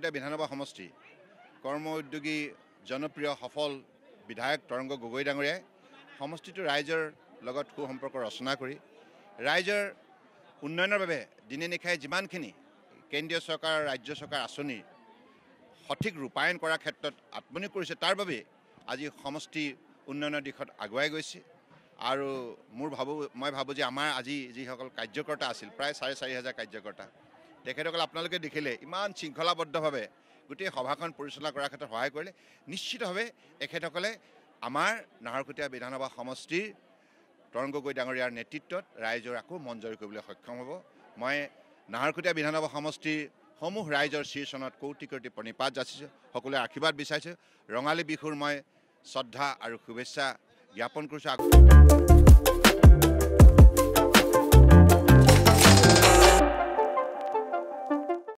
নাহৰকটীয়া বিধানসভা সমষ্টি কৰ্ম উদ্যোগী জনপ্ৰিয় সফল বিধায়ক তৰংগ গগৈ ডাঙৰীয়াই সমষ্টিটোৰ ৰাইজৰ লগত সুসম্পৰ্ক ৰচনা কৰি ৰাইজৰ উন্নয়নৰ বাবে দিনে নিশাই যিমানখিনি কেন্দ্ৰীয় চৰকাৰ ৰাজ্য চৰকাৰ আঁচনি সঠিক ৰূপায়ণ কৰাৰ ক্ষেত্ৰত আত্মনিয়োগ কৰিছে তাৰ বাবে আজি সমষ্টি উন্নয়নৰ দিশত আগুৱাই গৈছে আৰু মই ভাবোঁ যে আমাৰ আজি যিসকল কাৰ্যকৰ্তা আছিল প্ৰায় 4,500 কাৰ্যকৰ্তা তেখেতসকল আপোনালোকে দেখিলে ইমান শৃংখলাবদ্ধভাৱে গোটেই সভাখন পৰিচালনা কৰাৰ ক্ষেত্ৰত সহায় কৰিলে নিশ্চিতভাৱে এখেতসকলে আমাৰ নাহৰকটীয়া বিধানসভা সমষ্টিৰ তৰংগ গগৈ ডাঙৰীয়াৰ নেতৃত্বত ৰাইজৰ আকৌ মন জয় কৰিবলৈ সক্ষম হ'ব মই নাহৰকটীয়া বিধানসভা সমষ্টিৰ সমূহ ৰাইজৰ শীৰ্ষণত কৌটি কৌটি প্ৰণিপাত যাচিছোঁ সকলোৱে আশীৰ্বাদ বিচাৰিছোঁ ৰঙালী বিহুৰ মই শ্ৰদ্ধা আৰু শুভেচ্ছা জ্ঞাপন কৰিছোঁ